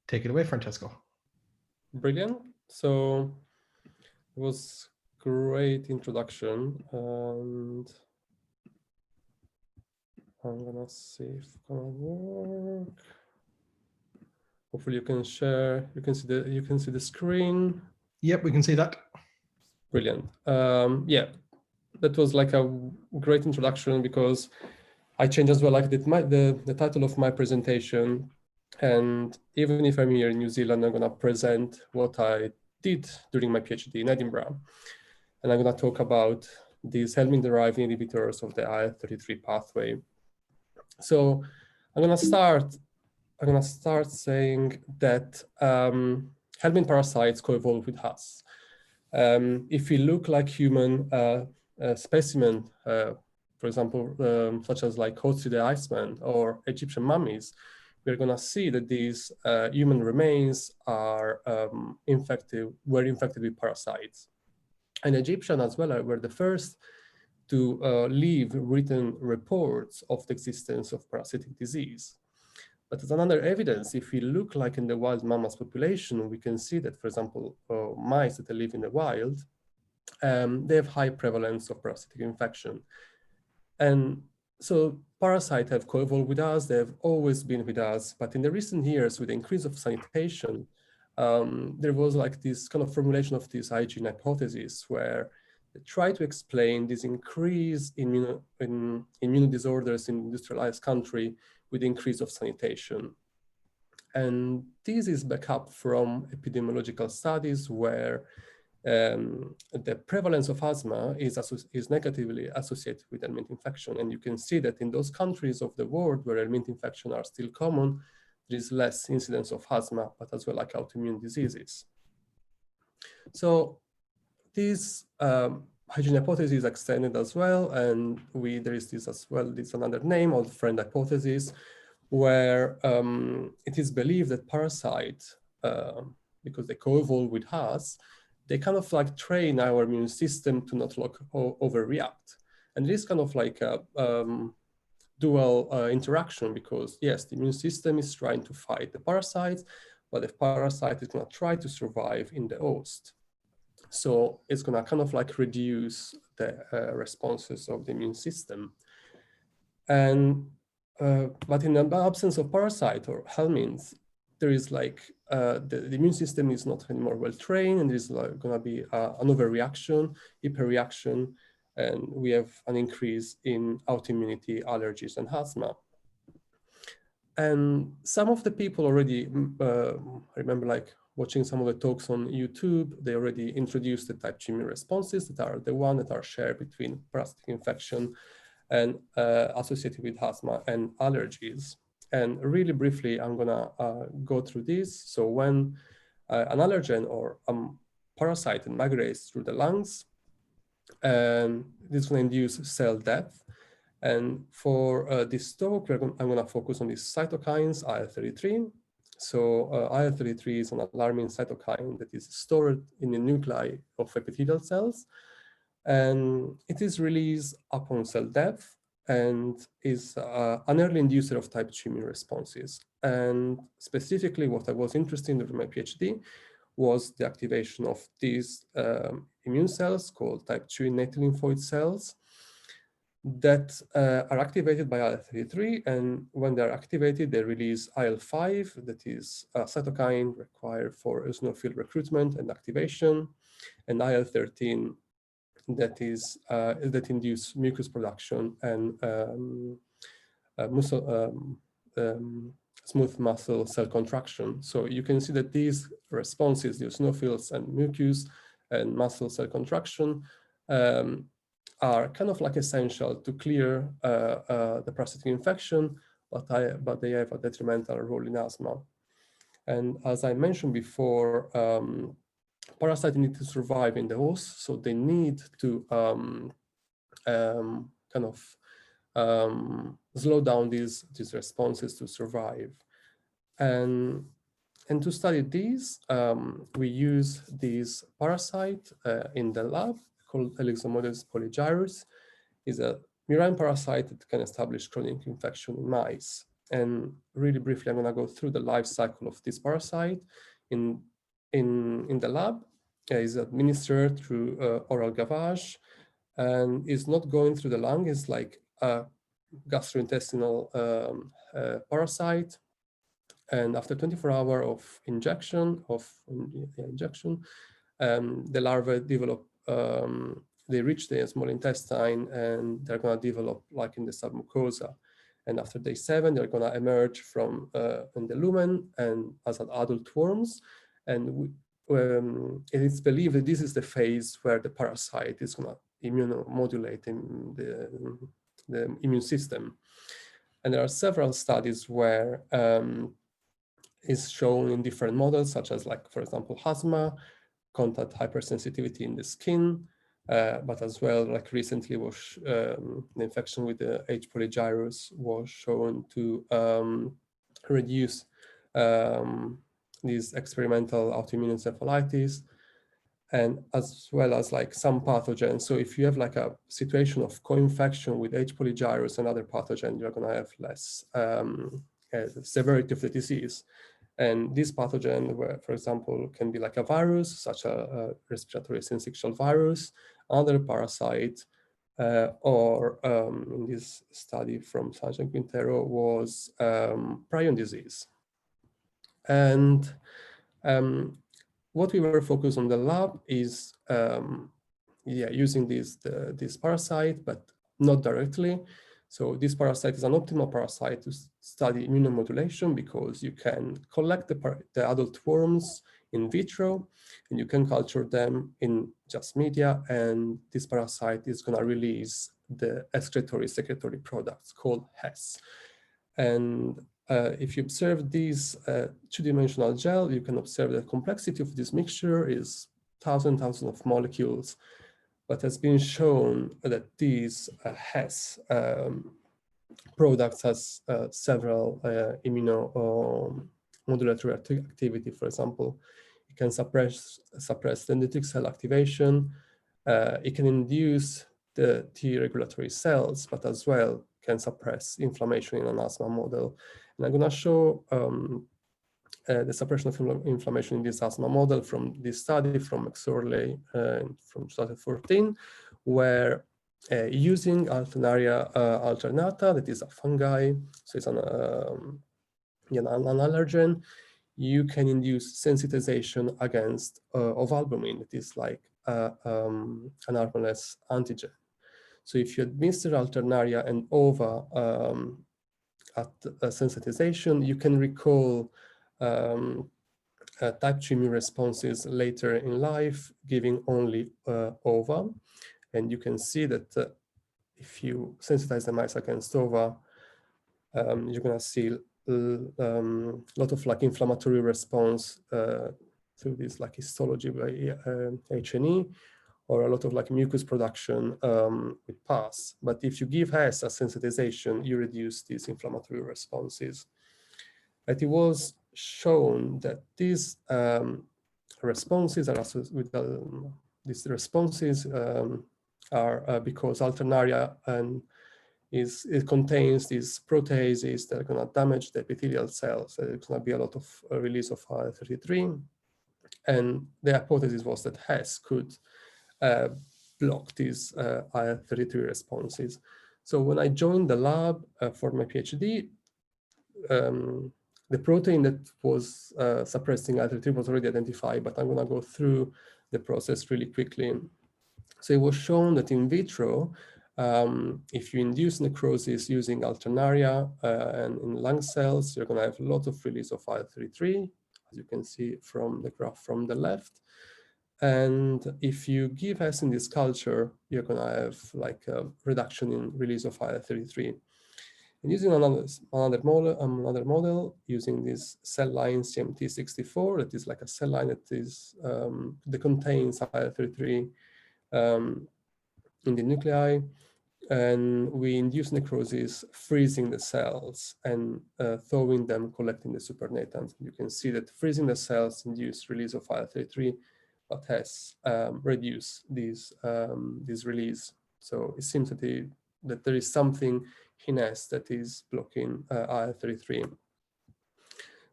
Take it away, Francesco. Brilliant. So it was great introduction, and I'm gonna see if it's gonna work. Hopefully you can share. You can see the screen. Yep, we can see that. Brilliant. Yeah, that was like a great introduction because I changed as well like the title of my presentation. And even if I'm here in New Zealand, I'm going to present what I did during my PhD in Edinburgh. And I'm going to talk about these Helminth-derived inhibitors of the IL-33 pathway. So I'm going to start saying that Helminth parasites co-evolve with us. If we look like human specimen, for example, such as like Hotzi the Iceman or Egyptian mummies, we're going to see that these human remains are were infected with parasites. And Egyptian as well were the first to leave written reports of the existence of parasitic disease. But as another evidence, if we look like in the wild mammals population, we can see that, for example, mice that live in the wild, they have high prevalence of parasitic infection. And so parasites have co-evolved with us, they have always been with us, but in the recent years, with the increase of sanitation, there was like this kind of formulation of this hygiene hypothesis where they try to explain this increase in immune disorders in industrialized country with the increase of sanitation. And this is back up from epidemiological studies where the prevalence of asthma is negatively associated with helminth infection. And you can see that in those countries of the world where helminth infection are still common, there is less incidence of asthma, but as well like autoimmune diseases. So this hygiene hypothesis is extended as well. And there is this as well, this another name, old friend hypothesis, where it is believed that parasites, because they co-evolve with us, they kind of like train our immune system to not like overreact. And it is kind of like a dual interaction because yes, the immune system is trying to fight the parasites, but the parasite is gonna try to survive in the host. So it's gonna kind of like reduce the responses of the immune system. And but in the absence of parasite or helminths, there is like the immune system is not anymore well trained, and there's like going to be an overreaction, hyperreaction, and we have an increase in autoimmunity, allergies, and asthma. And some of the people already, I remember like watching some of the talks on YouTube, they already introduced the type 2 immune responses that are the one that are shared between parasitic infection and associated with asthma and allergies. And really briefly, I'm gonna go through this. So when an allergen or parasite migrates through the lungs, this will induce cell death. And for this talk, I'm gonna focus on these cytokines, IL-33. So IL-33 is an alarming cytokine that is stored in the nuclei of epithelial cells. And it is released upon cell death and is an early inducer of type 2 immune responses. And specifically, what I was interested in during my PhD was the activation of these immune cells called type 2 innate lymphoid cells that are activated by IL-33. And when they're activated, they release IL-5, that is a cytokine required for eosinophil recruitment and activation, and IL-13, that induce mucus production and smooth muscle cell contraction. So you can see that these responses, the eosinophils and mucus and muscle cell contraction, are kind of like essential to clear the parasitic infection, but they have a detrimental role in asthma. And as I mentioned before, parasites need to survive in the host, so they need to kind of slow down these responses to survive. And to study these, we use this parasite in the lab called Helminth-derived polygyrus. Is a murine parasite that can establish chronic infection in mice. And really briefly, I'm going to go through the life cycle of this parasite in the lab. Is administered through oral gavage, and is not going through the lung. It's like a gastrointestinal parasite. And after 24 hours of injection, the larvae develop, they reach the small intestine, and they're going to develop like in the submucosa. And after day 7, they're going to emerge from in the lumen and as adult worms. And it is believed that this is the phase where the parasite is going to immunomodulate in the immune system. And there are several studies where is shown in different models, such as, like, for example, asthma, contact hypersensitivity in the skin, but as well, like recently was the infection with the H.polygyrus was shown to reduce these experimental autoimmune encephalitis, and as well as like some pathogens. So if you have like a situation of co-infection with H.polygyrus and other pathogen, you're going to have less severity of the disease. And this pathogen, where, for example, can be like a virus, such a respiratory syncytial virus, another parasite, or in this study from Sanchez Quintero was prion disease. And what we were focused on the lab is using this parasite, but not directly. So this parasite is an optimal parasite to study immunomodulation, because you can collect the adult worms in vitro, and you can culture them in just media, and this parasite is going to release the secretory products called HES. And if you observe these two-dimensional gel, you can observe the complexity of this mixture is thousands of molecules, but has been shown that these HES products has several immunomodulatory activity. For example, it can suppress dendritic cell activation. It can induce the T regulatory cells, but as well can suppress inflammation in an asthma model. And I'm going to show the suppression of inflammation in this asthma model from this study from McSorley from 2014, where using Alternaria alternata, that is a fungi, so it's an allergen, you can induce sensitization against ovalbumin, that is like an harmless antigen. So if you administer Alternaria and ova at sensitization, you can recall type 2 immune responses later in life, giving only ova. And you can see that if you sensitize the mice against ova, you're going to see a lot of like inflammatory response through this like histology by H&E, or a lot of like mucus production with PAS. But if you give HES as sensitization, you reduce these inflammatory responses. But it was shown that these responses are associated with these responses are because Alternaria it contains these proteases that are going to damage the epithelial cells. So there's going to be a lot of release of IL-33, and the hypothesis was that HES could block these IL-33 responses. So when I joined the lab for my PhD, the protein that was suppressing IL-33 was already identified, but I'm going to go through the process really quickly. So it was shown that in vitro, if you induce necrosis using Alternaria and in lung cells, you're going to have a lot of release of IL-33, as you can see from the graph from the left. And if you give HES in this culture, you're going to have like a reduction in release of IL-33. And using another model, using this cell line CMT64, that is like a cell line that is that contains IL-33 in the nuclei, and we induce necrosis, freezing the cells and thawing them, collecting the supernatants. You can see that freezing the cells induce release of IL-33, but HES reduce this release. So it seems that there is something kinase that is blocking IL-33.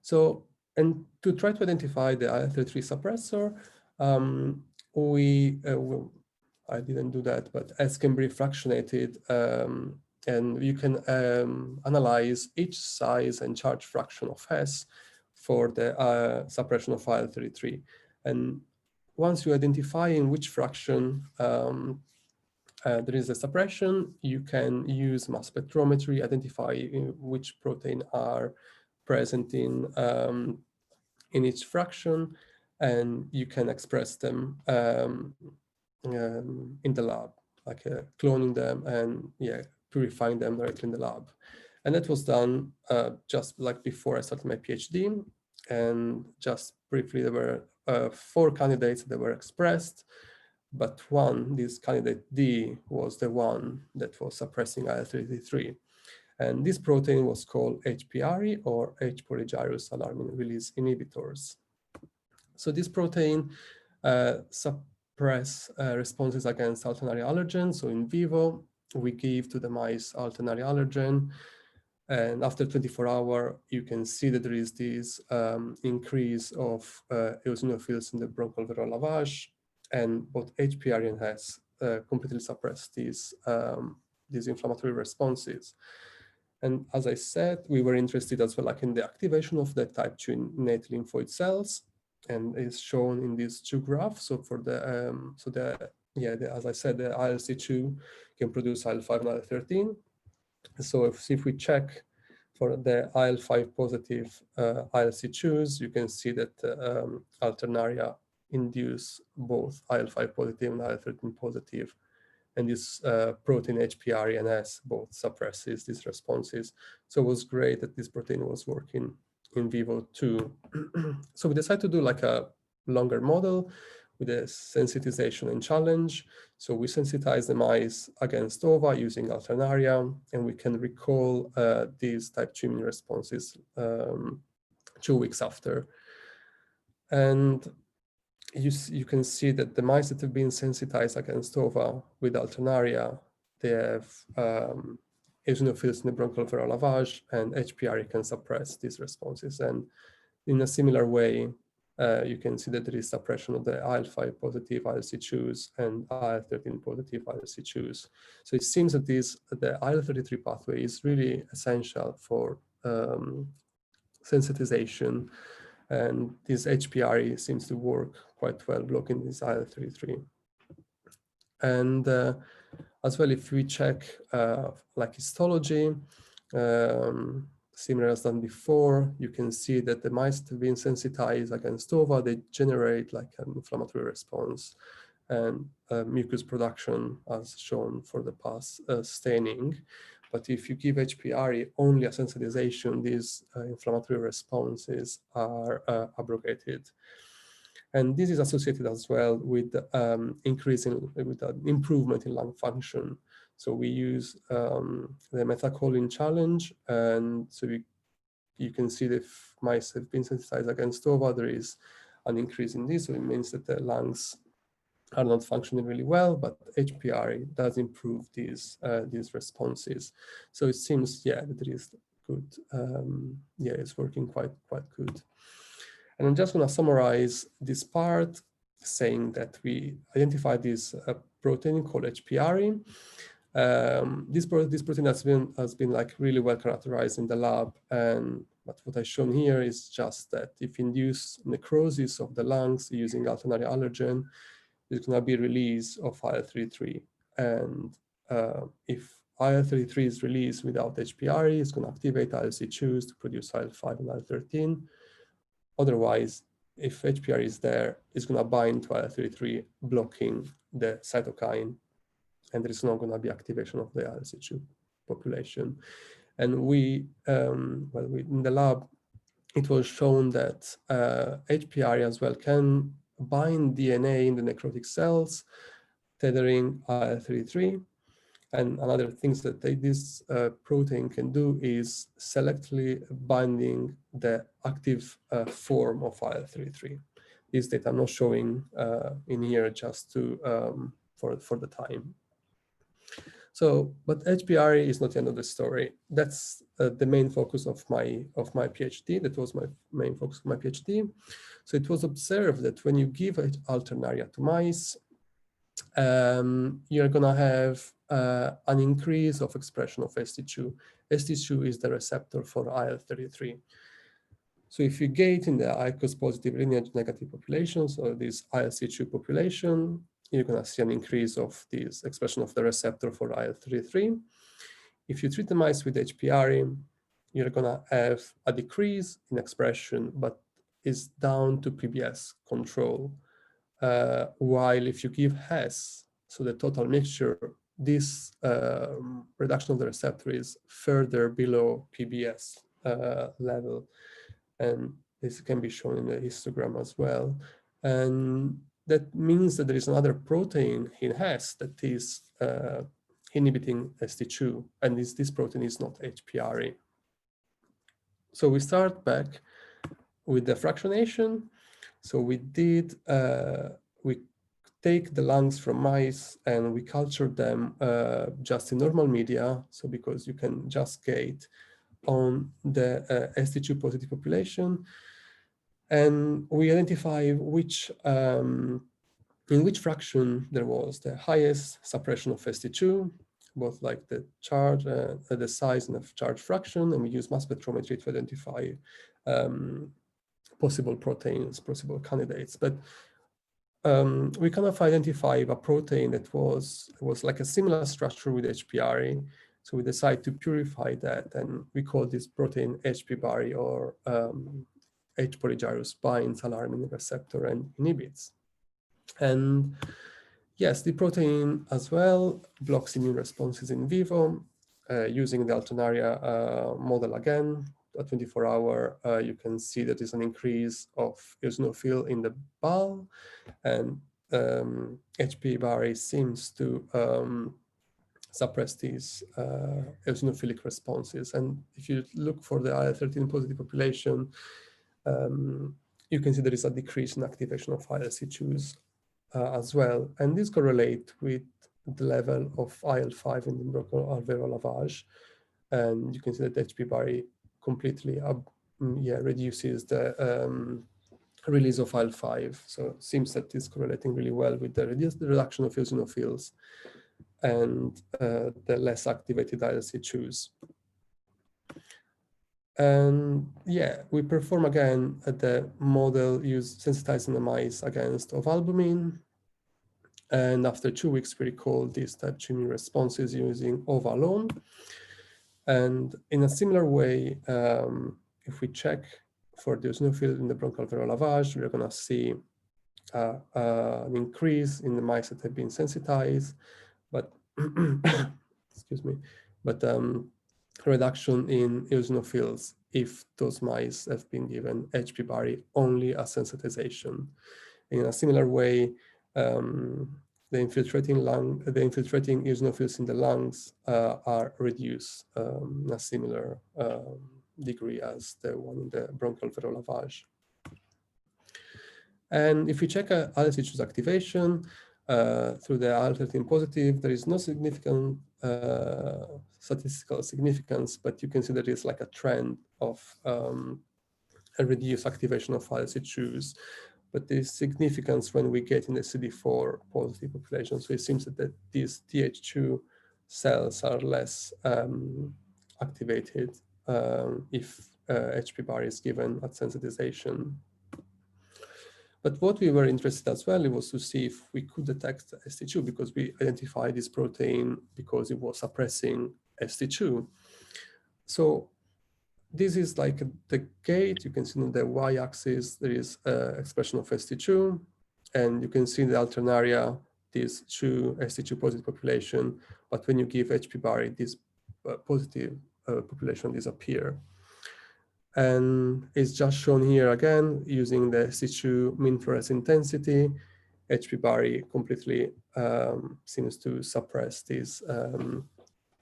So, and to try to identify the IL-33 suppressor, I didn't do that, but S can be fractionated, and you can analyze each size and charge fraction of S for the suppression of IL-33. And once you identify in which fraction there is a suppression, you can use mass spectrometry, identify which protein are present in each fraction, and you can express them in the lab, like cloning them and purifying them directly in the lab. And that was done just like before I started my PhD. And just briefly, there were 4 candidates that were expressed, but this candidate D, was the one that was suppressing IL-33. And this protein was called HPARI, or H.polygyrus alarmin release inhibitors. So this protein suppress responses against Alternaria allergen. So in vivo, we give to the mice Alternaria allergen. And after 24 hours, you can see that there is this increase of eosinophils in the bronchoalveolar lavage, and both HPARI and S completely suppress these inflammatory responses. And as I said, we were interested as well like in the activation of the type 2 innate lymphoid cells, and is shown in these 2 graphs. So for the as I said, the ILC2 can produce IL-5 and IL-13. So if we check for the IL-5 positive ILC2s, you can see that Alternaria induce both IL-5 positive and IL-13 positive, and this protein HPARI and S both suppresses these responses. So it was great that this protein was working in vivo too. So we decided to do like a longer model with a sensitization and challenge. So we sensitize the mice against OVA using Alternaria, and we can recall these type 2 immune responses 2 weeks after. And you can see that the mice that have been sensitized against OVA with Alternaria, they have eosinophils in the bronchoalveolar lavage, and HPARI can suppress these responses. And in a similar way, you can see that there is suppression of the IL-5 positive ILC2s and IL-13 positive ILC2s. So it seems that the IL-33 pathway is really essential for sensitization, and this HPARI seems to work quite well blocking this IL-33. And as well, if we check like histology, similar as done before, you can see that the mice that have been sensitized against OVA, they generate like an inflammatory response and mucus production as shown for the past staining. But if you give HPARI only a sensitization, these inflammatory responses are abrogated. And this is associated as well with with an improvement in lung function. So we use the methacholine challenge, and so you can see that if mice have been sensitized against OVA, there is an increase in this. So it means that the lungs are not functioning really well, but HPARI does improve these responses. So it seems, that there is good. It's working quite good. And I'm just going to summarize this part, saying that we identified this protein called HPARI. This protein has been like really well characterized in the lab, but what I've shown here is just that if you induce necrosis of the lungs using Alternaria allergen, there's going to be release of IL-33, and if IL-33 is released without HPARI, it's going to activate ILC2s to produce IL-5 and IL-13. Otherwise, if HPARI is there, it's going to bind to IL-33, blocking the cytokine, and there is not going to be activation of the ILC2 population. And in the lab, it was shown that HPARI as well can bind DNA in the necrotic cells, tethering IL-33. And another things that this protein can do is selectively binding the active form of IL-33. This data I'm not showing in here just to for the time. But HPARI is not the end of the story. That's the main focus of my PhD. That was my main focus of my PhD. So it was observed that when you give Alternaria to mice, you're gonna have an increase of expression of ST2. ST2 is the receptor for IL-33. So if you gate in the ICOS positive lineage negative populations, or this ILC2 population, you're going to see an increase of this expression of the receptor for IL-33. If you treat the mice with HPARI, you're going to have a decrease in expression, but is down to PBS control. While if you give HES, so the total mixture, this reduction of the receptor is further below PBS level. And this can be shown in the histogram as well. And that means that there is another protein in HES that is inhibiting ST2, and this protein is not HPARI. So we start back with the fractionation. So we take the lungs from mice and we culture them just in normal media. So because you can just gate on the ST2 positive population, and we identify which in which fraction there was the highest suppression of ST2, both like the charge, the size and the charge fraction, and we use mass spectrometry to identify possible proteins, possible candidates. But we kind of identify a protein that was like a similar structure with HPARI. So we decide to purify that, and we call this protein HPBARI, or H.polygyrus binds alarmin receptor and inhibits. And yes, the protein as well blocks immune responses in vivo using the Alternaria model again. At 24-hour, you can see that there's an increase of eosinophil in the bowel, and HPBARI seems to suppress these eosinophilic responses. And if you look for the IL-13 positive population, you can see there is a decrease in activation of ILC2s as well. And these correlate with the level of IL-5 in the bronchoalveolar lavage. And you can see that HPBARI completely reduces the release of IL-5. So it seems that it's correlating really well with the reduction of eosinophils and the less activated ILC2s. And yeah, we perform again the model sensitizing the mice against ovalbumin. And after 2 weeks, we recall these type 2 immune responses using OVA alone. And in a similar way, if we check for the eosinophil in the bronchoalveolar lavage, we're going to see an increase in the mice that have been sensitized, but excuse me, but reduction in eosinophils if those mice have been given HPBARI only as sensitization. In a similar way, the infiltrating eosinophils in the lungs are reduced in a similar degree as the one in the bronchoalveolar lavage. And if we check ILC2's activation through the IL-13 positive, there is no significant statistical significance, but you can see there is like a trend of a reduced activation of ILC2s. But there's significance when we get in the CD4 positive population. So it seems that these Th2 cells are less activated if HPBARI is given at sensitization. But what we were interested as well, it was to see if we could detect ST2, because we identified this protein because it was suppressing ST2. So this is like the gate. You can see on the y-axis, there is expression of ST2, and you can see in the Alternaria, this ST2 positive population, but when you give HPBARI, this positive population disappear. And it's just shown here again, using the ST2 mean fluorescence intensity. HPBARI completely seems to suppress this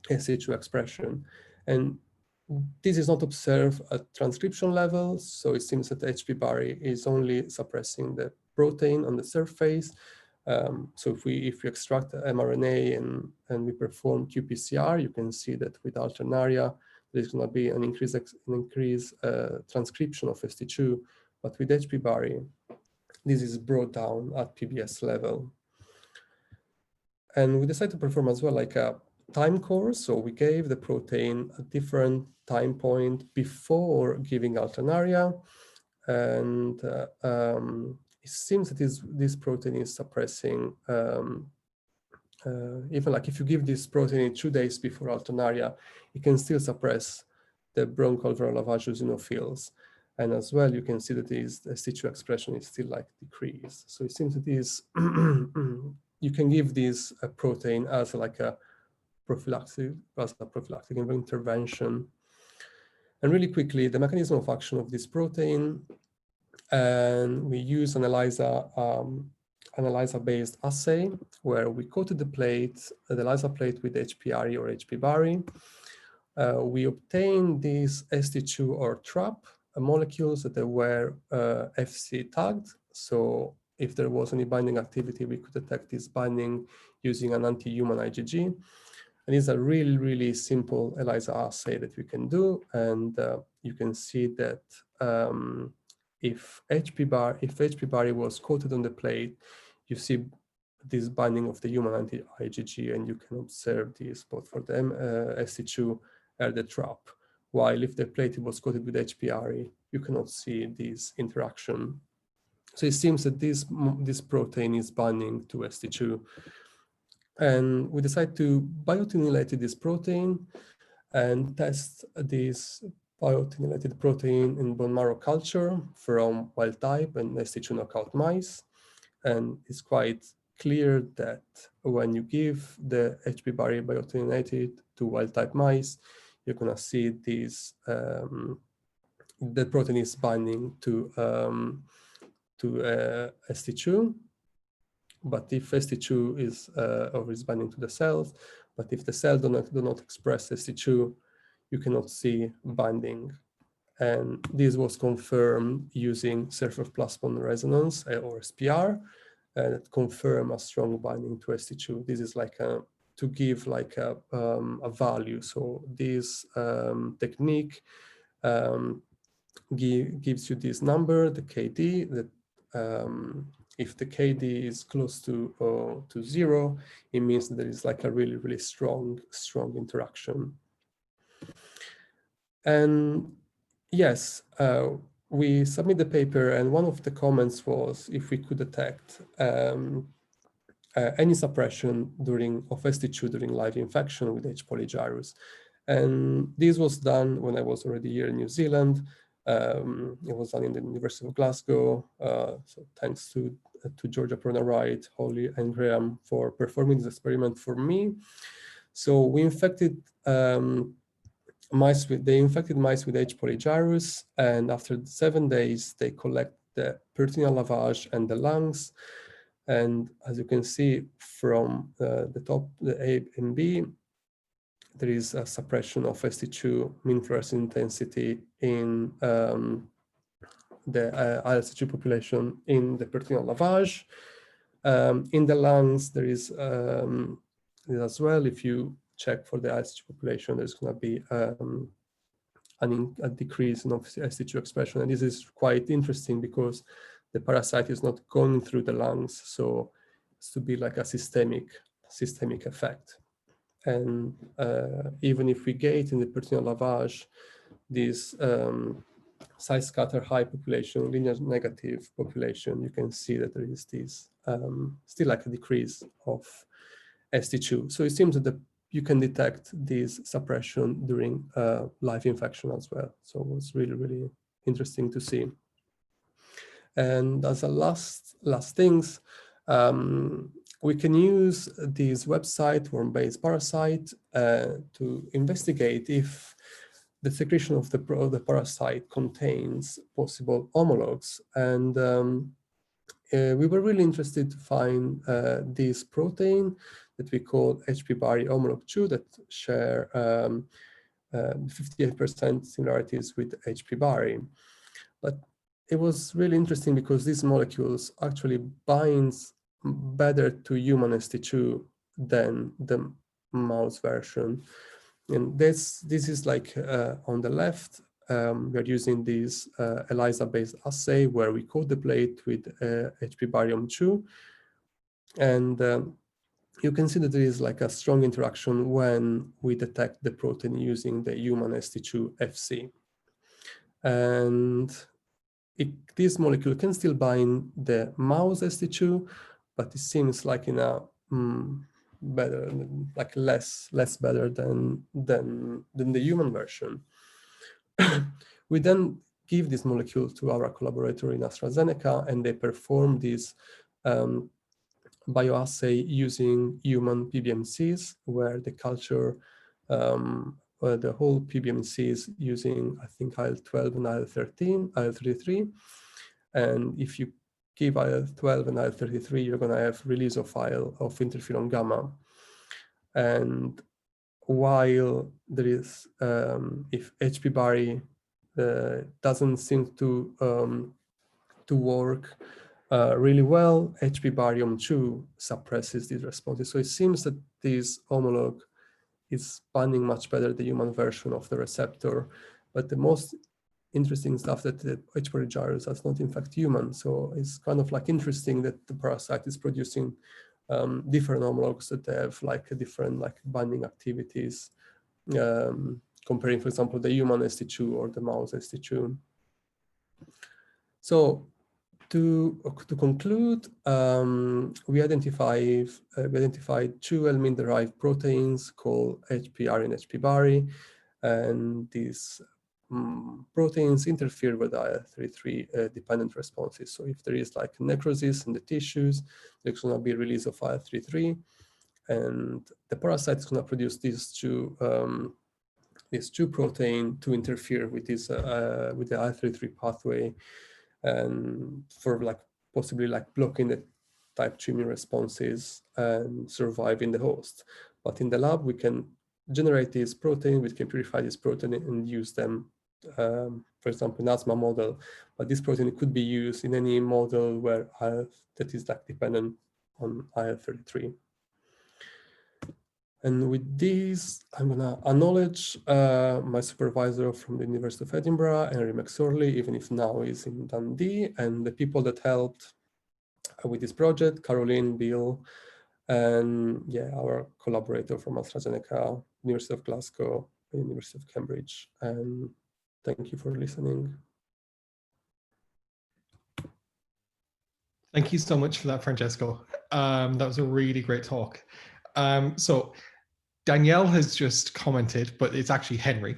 ST2 expression. And this is not observed at transcription level, so it seems that HPBARI is only suppressing the protein on the surface, So if we extract mRNA and we perform qPCR, you can see that with Alternaria, there's going to be an increased transcription of ST2, but with HPBARI, this is brought down at PBS level. And we decided to perform as well like a time course. So we gave the protein a different time point before giving Alternaria. And it seems that this protein is suppressing, even like if you give this protein 2 days before Alternaria, it can still suppress the bronchoalveolar lavage eosinophils. And as well, you can see that the ST2 expression is still like decreased. So it seems that this, you can give this protein as like a prophylactic intervention. And really quickly, the mechanism of action of this protein, and we use an ELISA-based assay where we coated the ELISA plate with HPARI or HPBARI. We obtained these ST2 or trap molecules that were FC tagged. So if there was any binding activity, we could detect this binding using an anti-human IgG. And it's a really, really simple ELISA assay that we can do. And you can see that if HPBARI was coated on the plate, you see this binding of the human anti-IgG, and you can observe this both for the ST2 and the trap. While if the plate was coated with HPARI, you cannot see this interaction. So it seems that this protein is binding to ST2. And we decided to bioattenuate this protein and test this bioattenuated protein in bone marrow culture from wild type and ST2 knockout mice. And it's quite clear that when you give the HPBARI bioattenuated to wild type mice, you're going to see this, the protein is binding to ST2. But if ST2 is binding to the cells, but if the cells do not express ST2, you cannot see binding. And this was confirmed using surface plasmon resonance or SPR, that confirm a strong binding to ST2. This is like to give like a value. So this technique gives you this number, the KD, that if the KD is close to 0, it means that there is like a really, really strong interaction. And yes, we submit the paper, and one of the comments was if we could detect any suppression of ST2 during live infection with H.polygyrus. And this was done when I was already here in New Zealand. It was done in the University of Glasgow. So thanks to Georgia Prona-Wright, Holly, and Graham for performing this experiment for me. So we infected mice with H.polygyrus, and after 7 days, they collect the peritoneal lavage and the lungs. And as you can see from the top, the A and B, there is a suppression of ST2 mean fluorescent intensity in the ILC2 population in the peritoneal lavage. In the lungs, there is as well, if you check for the ILC2 population, there's going to be a decrease in ST2 expression. And this is quite interesting because the parasite is not going through the lungs. So it's to be like a systemic effect. And even if we get in the peritoneal lavage, this size scatter high population, linear negative population, you can see that there is this still like a decrease of ST2. So it seems that you can detect this suppression during live infection as well. So it was really, really interesting to see. And as a last things, we can use this website, WormBase Parasite, to investigate if the secretion of the parasite contains possible homologues. And we were really interested to find this protein that we call HPBARI homologue 2 that share 58% similarities with HPBARI. But it was really interesting because these molecules actually binds better to human ST2 than the mouse version. And this is like on the left, we are using this ELISA-based assay where we coat the plate with HPBARI 2. And you can see that there is like a strong interaction when we detect the protein using the human ST2 FC. And this molecule can still bind the mouse ST2, but it seems like in a better, like less better than the human version. We then give this molecule to our collaborator in AstraZeneca, and they perform this bioassay using human PBMCs, where the culture, the whole PBMCs using, I think, IL-12 and IL-13, IL-33. And if you give IL-12 and IL-33, you're going to have release of interferon gamma. And while there is, if HPBARI doesn't seem to work really well, HPBARI 2 suppresses these responses. So it seems that this homologue is binding much better the human version of the receptor. But the most interesting stuff that the H.polygyrus is not in fact human. So it's kind of like interesting that the parasite is producing different homologues that have like different like binding activities, comparing, for example, the human ST2 or the mouse ST2. So to conclude, we identified two Helminth-derived proteins called HPARI and HPBARI, and these proteins interfere with IL-33 dependent responses. So if there is like necrosis in the tissues, there's going to be release of IL-33, and the parasite is going to produce these two protein to interfere with this with the IL-33 pathway, and for like possibly like blocking the type 2 immune responses and survive in the host. But in the lab, we can generate this protein, we can purify this protein and use them, for example, in asthma model. But this protein could be used in any model where that is like dependent on IL-33. And with this, I'm going to acknowledge my supervisor from the University of Edinburgh, Henry McSorley, even if now he's in Dundee, and the people that helped with this project, Caroline, Bill, and yeah, our collaborator from AstraZeneca, University of Glasgow, University of Cambridge. And thank you for listening. Thank you so much for that, Francesco. That was a really great talk. So Danielle has just commented, but it's actually Henry,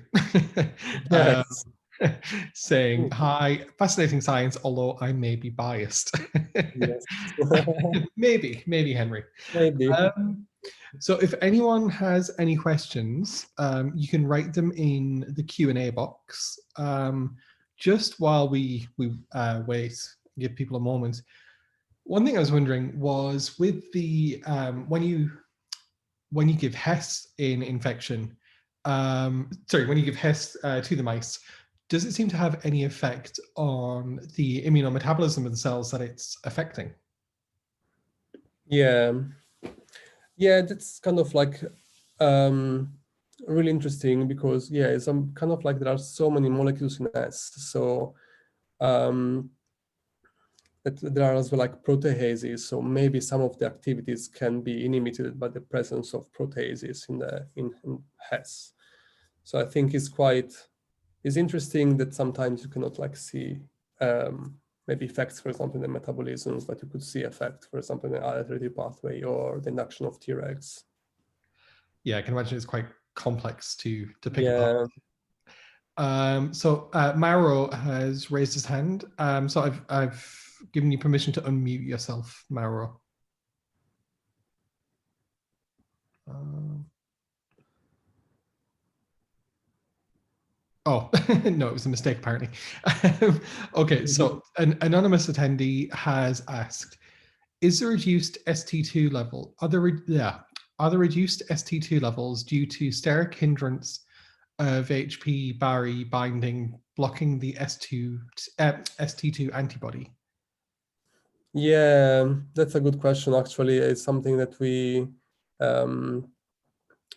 Yes. saying, hi, fascinating science, although I may be biased. Yes. maybe Henry. Maybe. So if anyone has any questions, you can write them in the Q&A box. Just while we wait, give people a moment. One thing I was wondering was with the when you give HES in infection, when you give HES to the mice, does it seem to have any effect on the immunometabolism of the cells that it's affecting? Yeah, that's kind of like really interesting because it's kind of like there are so many molecules in S, so that there are as well like proteases, so maybe some of the activities can be inhibited by the presence of proteases in HES. So I think it's interesting that sometimes you cannot like see maybe effects, for example, in the metabolisms, but you could see effect, for example, in the IL-33 pathway or the induction of Tregs. Yeah, I can imagine it's quite complex to pick apart. So Mauro has raised his hand. So I've given you permission to unmute yourself, Mauro. Oh, no, it was a mistake, apparently. Okay, so an anonymous attendee has asked, is the reduced ST2 level, are the reduced ST2 levels due to steric hindrance of HPBARI binding blocking the ST2 antibody? Yeah, that's a good question. Actually, it's something that we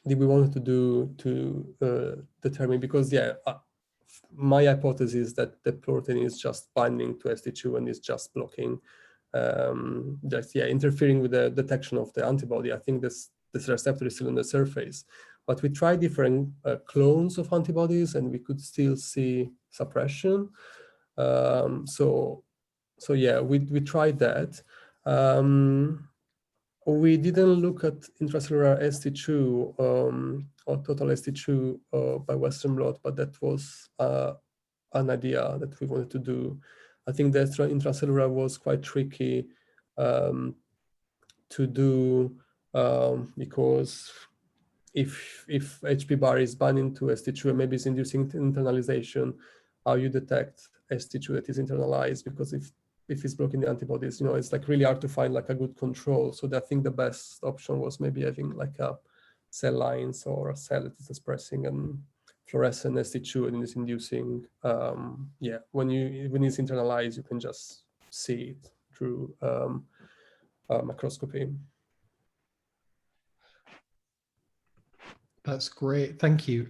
wanted to do to determine, because my hypothesis is that the protein is just binding to ST2 and is just blocking, interfering with the detection of the antibody. I think this receptor is still on the surface, but we tried different clones of antibodies and we could still see suppression. So yeah, we tried that. We didn't look at intracellular ST2 or total ST2 by Western blot, but that was an idea that we wanted to do. I think the intracellular was quite tricky to do because if HPBARI is binding to ST2 and maybe it's inducing internalization, how you detect ST2 that is internalized? Because if it's blocking the antibodies, it's like really hard to find like a good control. So I think the best option was maybe having like a cell lines or a cell that is expressing an fluorescent ST2 and is inducing. When it's internalized, you can just see it through microscopy. That's great. Thank you.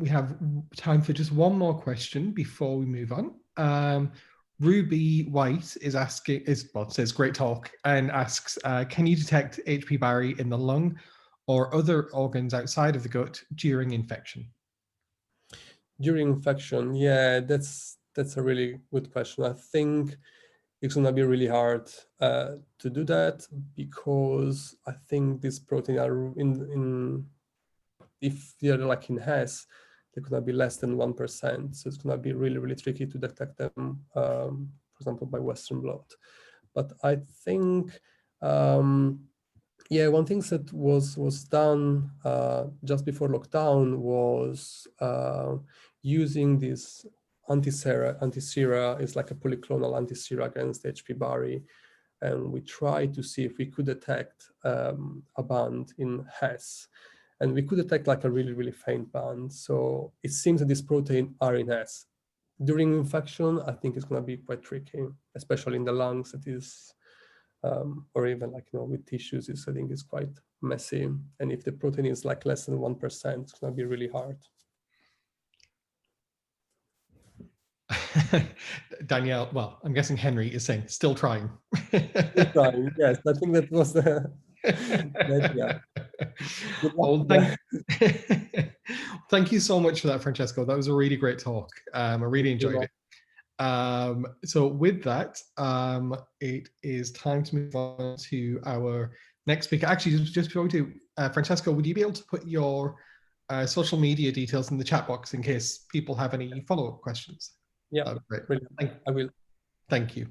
We have time for just one more question before we move on. Ruby White says great talk and asks, can you detect HPBARI in the lung or other organs outside of the gut during infection? During infection, yeah, that's a really good question. I think it's gonna be really hard to do that, because I think this protein are in if they're like in Hess, they're gonna be less than 1%. So it's gonna be really, really tricky to detect them, for example, by Western blot. But I think, one thing that was done just before lockdown was using this antisera is like a polyclonal antisera against HPBARI, and we tried to see if we could detect a band in Hess. And we could detect like a really, really faint band. So it seems that this protein are in Hess. During infection, I think it's going to be quite tricky, especially in the lungs. That is, or even like with tissues. I think it's quite messy. And if the protein is like less than 1%, it's going to be really hard. Danielle, well, I'm guessing Henry is saying still trying. Still trying. Yes, I think that was the idea. Well, thank you so much for that, Francesco. That was a really great talk. I really enjoyed it. So with that, it is time to move on to our next speaker. Actually, just before we do, Francesco, would you be able to put your social media details in the chat box in case people have any follow-up questions? Yeah, great. Brilliant. I will. Thank you.